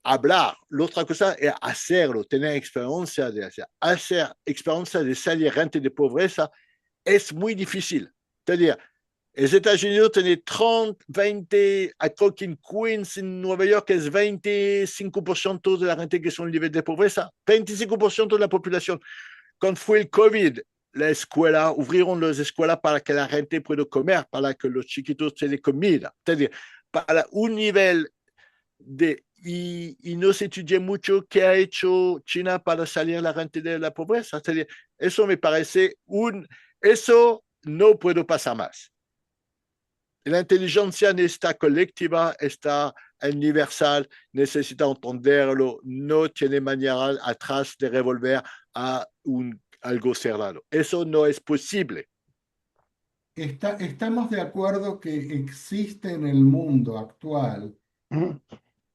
hablar, la otra cosa es hacerlo, tener experiencia de hacer experiencia de salir gente de pobreza es muy difícil. C'est-à-dire, los Estados Unidos tienen 30, 20, creo que en Queens, en Nueva York, es 25% de la gente que son libres de pobreza, 25% de la población. Cuando fue el COVID, la escuela, abrieron las escuelas para que la gente pueda comer, para que los chiquitos tengan comida. C'est-à-dire, para un nivel y no se estudia mucho qué ha hecho China para salir la gente de la pobreza. C'est-à-dire, eso me parece eso no puede pasar más. La inteligencia no está colectiva, está universal, necesita entenderlo, no tiene manera atrás de revolver a algo cerrado. Eso no es posible. estamos de acuerdo que existe en el mundo actual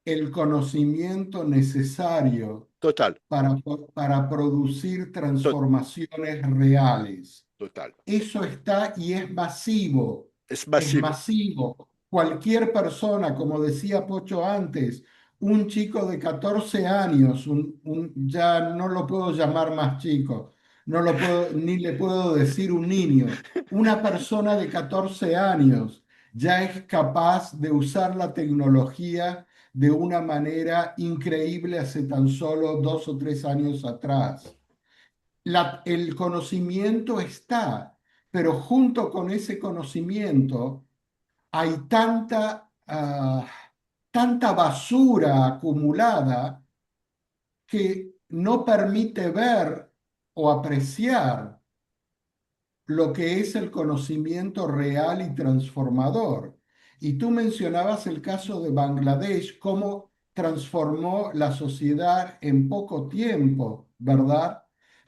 el conocimiento necesario Total, para producir to transformaciones reales. total. Eso está y Es es masivo. masivo. Cualquier persona, como decía Pocho antes, un chico de 14 años, ya no lo puedo llamar más chico, no lo puedo, ni le puedo decir un niño, una persona de 14 años ya es capaz de usar la tecnología de una manera increíble hace tan solo 2 o 3 años atrás. El conocimiento está, pero junto con ese conocimiento hay tanta basura acumulada que no permite ver o apreciar lo que es el conocimiento real y transformador. Y tú mencionabas el caso de Bangladesh, cómo transformó la sociedad en poco tiempo, ¿verdad?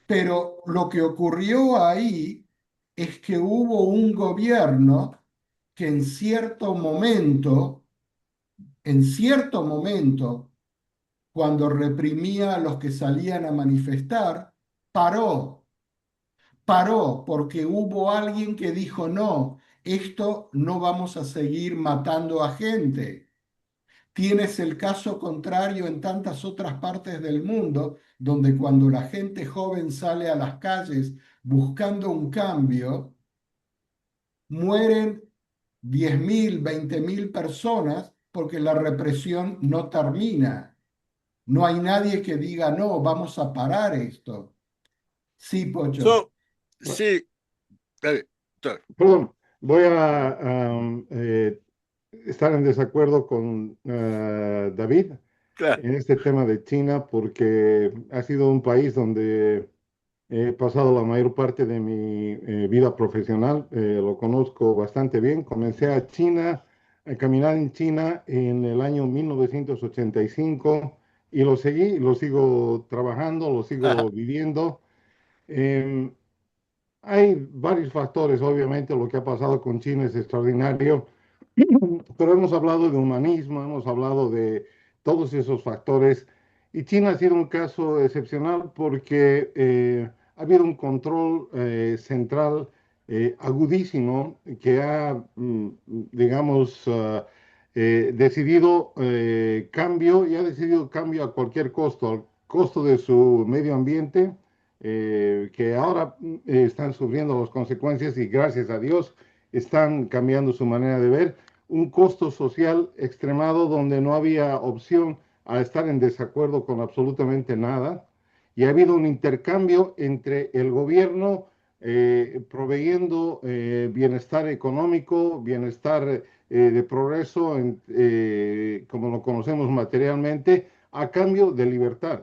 Pero lo que ocurrió ahí es que hubo un gobierno que en cierto momento, cuando reprimía a los que salían a manifestar, paró porque hubo alguien que dijo, no, esto no vamos a seguir matando a gente. Tienes el caso contrario en tantas otras partes del mundo, donde cuando la gente joven sale a las calles buscando un cambio, mueren 10.000, 20.000 personas porque la represión no termina. No hay nadie que diga, no, vamos a parar esto. Sí, Pocho. So, sí, dale, Perdón, voy a estar en desacuerdo con David claro. en este tema de China porque ha sido un país donde he pasado la mayor parte de mi vida profesional, lo conozco bastante bien. Comencé a caminar en China en el año 1985 y lo seguí, lo sigo trabajando, lo sigo Ajá. viviendo. Em, Hay varios factores, obviamente lo que ha pasado con China es extraordinario, pero hemos hablado de humanismo, hemos hablado de todos esos factores y China ha sido un caso excepcional porque habido un control central agudísimo que ha, digamos, decidido cambio y ha decidido cambio a cualquier costo, al costo de su medio ambiente, que ahora están sufriendo las consecuencias y gracias a Dios están cambiando su manera de ver, un costo social extremado donde no había opción a estar en desacuerdo con absolutamente nada y ha habido un intercambio entre el gobierno proveyendo bienestar económico, bienestar de progreso, como lo conocemos materialmente, a cambio de libertad.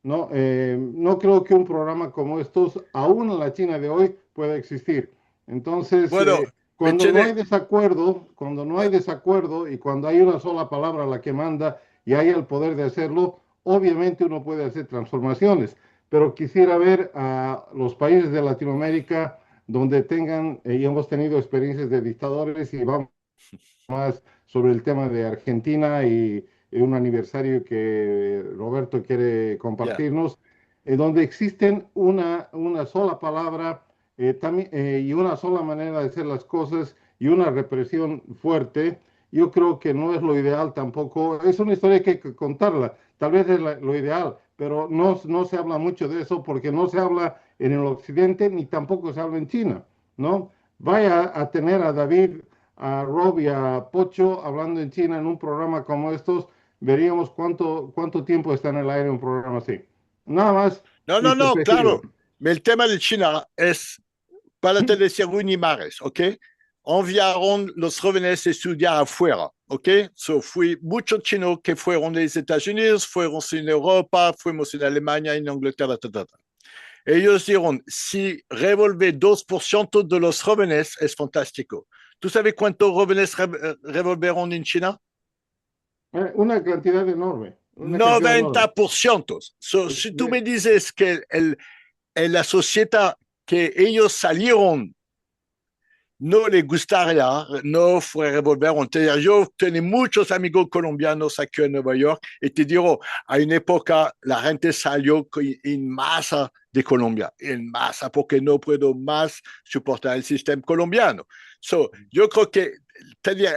No, no creo que un programa como estos, aún en la China de hoy, pueda existir. Entonces, Bueno, me cuando no tiene, hay desacuerdo, cuando no hay desacuerdo y cuando hay una sola palabra la que manda y hay el poder de hacerlo, obviamente uno puede hacer transformaciones. Pero quisiera ver a los países de Latinoamérica donde tengan, y hemos tenido experiencias de dictadores y vamos más sobre el tema de Argentina y un aniversario que Roberto quiere yeah. compartirnos, donde existen una sola palabra también, y una sola manera de hacer las cosas y una represión fuerte. Yo creo que no es lo ideal tampoco. Es una historia que hay que contarla. Tal vez es lo ideal, pero no se habla mucho de eso porque no se habla en el occidente ni tampoco se habla en China, ¿no? Vaya a tener a David, a Rob y a Pocho hablando en China en un programa como estos, veríamos cuánto tiempo está en el aire un programa así. Nada más No, mi no, no, perspectiva. claro. Mais el tema de China es para te decir Unimares, ¿ok? Enviaron los jóvenes a estudiar afuera, ¿ok? So, fui muchos chinos que fueron de Estados Unidos, fueron en Europa, fuimos en Alemania, en Inglaterra, etc. Ellos dijeron, si revolve 2% de los jóvenes es fantástico. ¿Tú sabes cuántos jóvenes revolvieron en China? Una cantidad enorme, una cantidad enorme. 90%. So, si tú me dices que la sociedad que ellos salieron no le gustaría, no fue revolver. Yo tengo muchos amigos colombianos aquí en Nueva York y te digo, a una época la gente salió en masa de Colombia, en masa, porque no puedo más soportar el sistema colombiano. So, yo creo que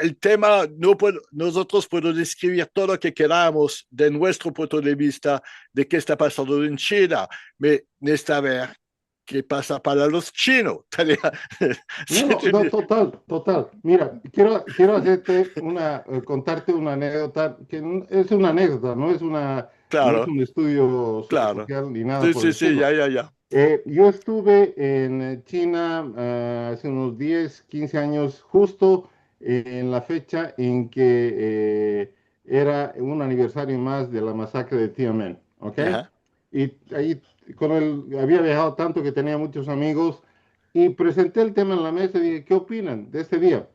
el tema, no puedo, nosotros podemos describir todo lo que queramos de nuestro punto de vista de qué está pasando en China, pero necesita ver qué pasa para los chinos. No, no, no, total, total. Mira, quiero hacerte contarte una anécdota que es una anécdota, no es Claro, un estudio claro. social ni nada Sí, por el sí, sí, estilo. ya. Yo estuve en China hace unos 10, 15 años, justo en la fecha en que era un aniversario más de la masacre de Tiananmen, ¿ok? Ajá. Y ahí había viajado tanto que tenía muchos amigos y presenté el tema en la mesa y dije, ¿qué opinan de este día?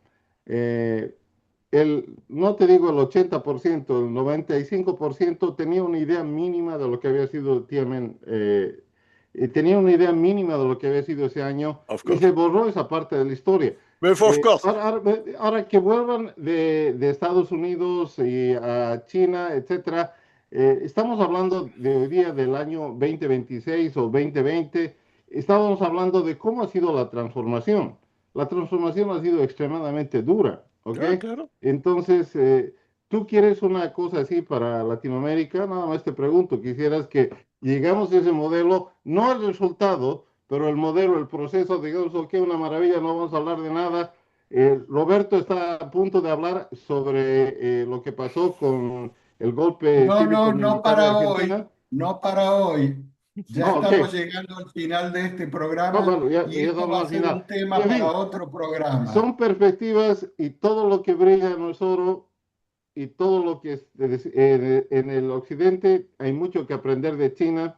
Eh, no te digo el 80%, el 95% tenía una idea mínima de lo que había sido Tiananmen, tenía una idea mínima de lo que había sido ese año Of y se course. borró esa parte de la historia. Of course. Ahora que vuelvan de Estados Unidos y a China, etcétera, estamos hablando de hoy día del año 2026 o 2020, estábamos hablando de cómo ha sido la transformación. La transformación ha sido extremadamente dura, ¿ok? Claro, claro. Entonces, ¿tú quieres una cosa así para Latinoamérica? Nada más te pregunto, ¿quisieras que llegamos a ese modelo, no el resultado, pero el modelo, el proceso, digamos, ok, una maravilla, no vamos a hablar de nada? Roberto está a punto de hablar sobre lo que pasó con el golpe No, no, no cívico-militar de para hoy, Argentina. no para hoy. Ya Ah, ok. estamos llegando al final de este Ah, programa bueno, ya y esto estamos va a al ser final. un Y tema en para fin, otro programa. son perspectivas y todo lo que brilla no es oro y todo lo que es en el occidente hay mucho que aprender de China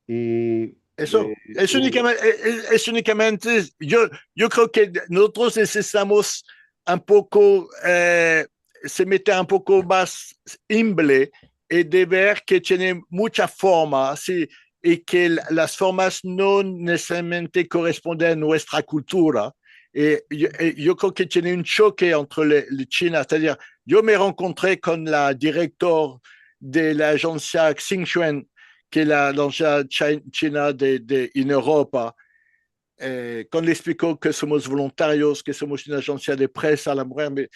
y Eso es únicamente, yo creo que nosotros necesitamos un poco, se meter un poco más humble y de ver que tiene mucha forma, sí, y que las formas no necesariamente corresponden a nuestra cultura. Yo creo que tiene un choque entre China, c'est-à-dire, yo me rencontré con la directora de la agencia Xinchuan que l'agenda China en Europa, cuando le explicó que somos voluntarios, que somos una agencia de prensa a la mujer,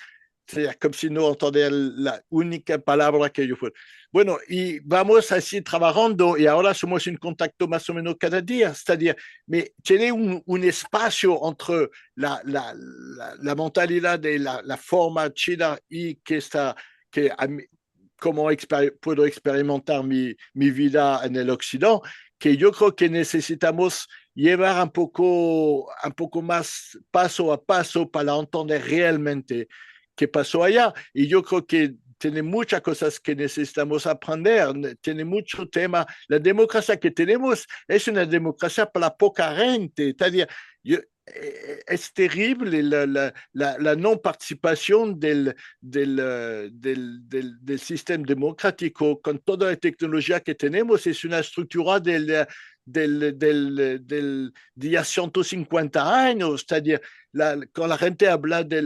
c'est comme si no entendía la única palabra que yo fuera. Bueno, y vamos así trabajando y ahora somos en contacto más o menos cada día. C'est-à-dire, mais tiene un espacio entre la mentalidad de la forma china y que está, que como puedo experimentar mi vida en el occidente, que yo creo que necesitamos llevar un poco más paso a paso para entender realmente qué pasó allá. Y yo creo que tiene muchas cosas que necesitamos aprender, tiene mucho tema. La democracia que tenemos es una democracia para poca gente. Es terrible la no participación del sistema democrático con toda la tecnología que tenemos. Es una estructura de ya 150 años. C'est-à-dire, cuando la gente habla de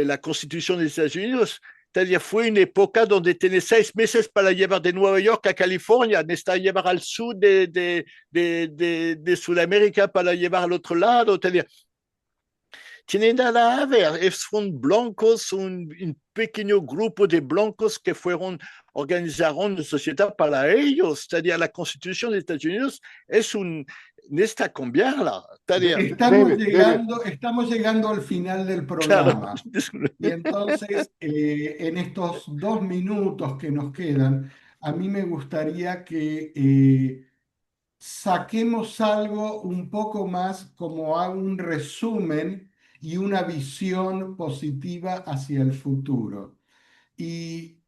la Constitución de Estados Unidos, c'est-à-dire fue una época donde tiene 6 meses para llevar de Nueva York a California, necesita llevar al sur de Sudamérica para llevar al otro lado, c'est-à-dire, tiene nada a ver, son blancos, un pequeño grupo de blancos que organizaron una sociedad para ellos, c'est-à-dire la Constitución de Estados Unidos necesita cambiarla. Estamos llegando al final del programa. Claro. Y entonces, en estos 2 minutos que nos quedan, a mí me gustaría que saquemos algo un poco más como un resumen y una visión positiva hacia el futuro. Y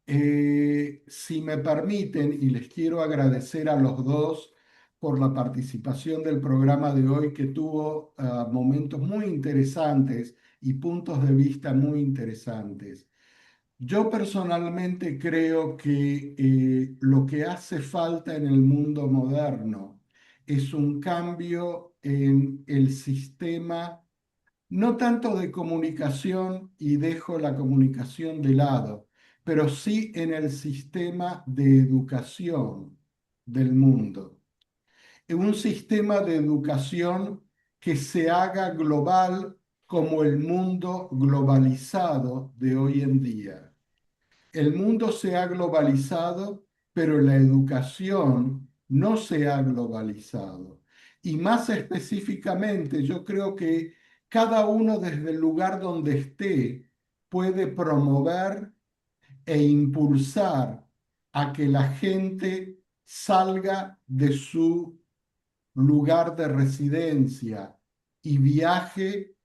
si me permiten, y les quiero agradecer a los dos por la participación del programa de hoy, que tuvo momentos muy interesantes y puntos de vista muy interesantes. Yo personalmente creo que lo que hace falta en el mundo moderno es un cambio en el sistema, no tanto de comunicación, y dejo la comunicación de lado, pero sí en el sistema de educación del mundo. Un sistema de educación que se haga global como el mundo globalizado de hoy en día. El mundo se ha globalizado, pero la educación no se ha globalizado. Y más específicamente, yo creo que cada uno desde el lugar donde esté puede promover e impulsar a que la gente salga de su lugar de residencia y viaje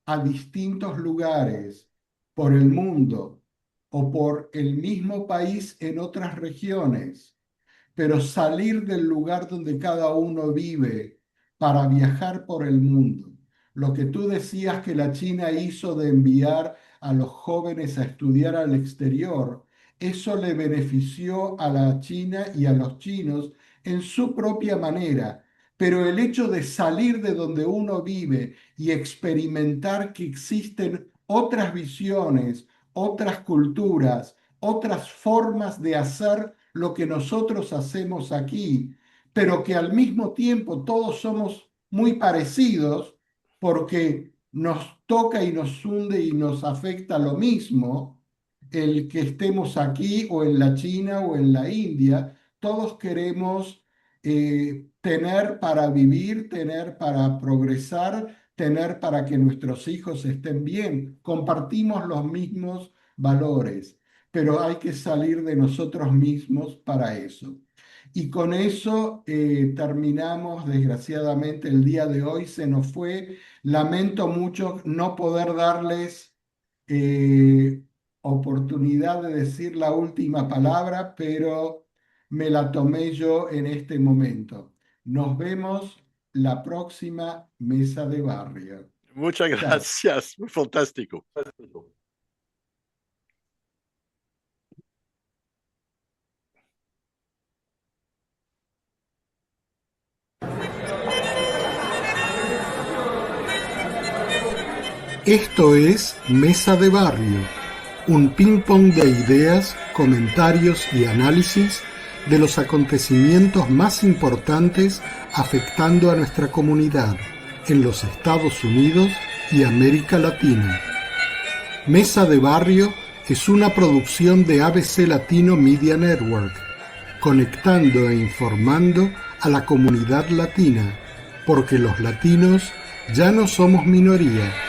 a distintos lugares por el mundo o por el mismo país en otras regiones, pero salir del lugar donde cada uno vive para viajar por el mundo. Lo que tú decías que la China hizo de enviar a los jóvenes a estudiar al exterior, eso le benefició a la China y a los chinos en su propia manera. Pero el hecho de salir de donde uno vive y experimentar que existen otras visiones, otras culturas, otras formas de hacer lo que nosotros hacemos aquí, pero que al mismo tiempo todos somos muy parecidos porque nos toca y nos hunde y nos afecta lo mismo, el que estemos aquí o en la China o en la India, todos queremos tener para vivir, tener para progresar, tener para que nuestros hijos estén bien. Compartimos los mismos valores, pero hay que salir de nosotros mismos para eso. Y con eso terminamos, desgraciadamente, el día de hoy. Se nos fue. Lamento mucho no poder darles oportunidad de decir la última palabra, pero me la tomé yo en este momento. Nos vemos la próxima mesa de barrio. Muchas gracias, fantástico. Esto es Mesa de Barrio, un ping-pong de ideas, comentarios y análisis de los acontecimientos más importantes afectando a nuestra comunidad en los Estados Unidos y América Latina. Mesa de Barrio es una producción de ABC Latino Media Network, conectando e informando a la comunidad latina, porque los latinos ya no somos minoría.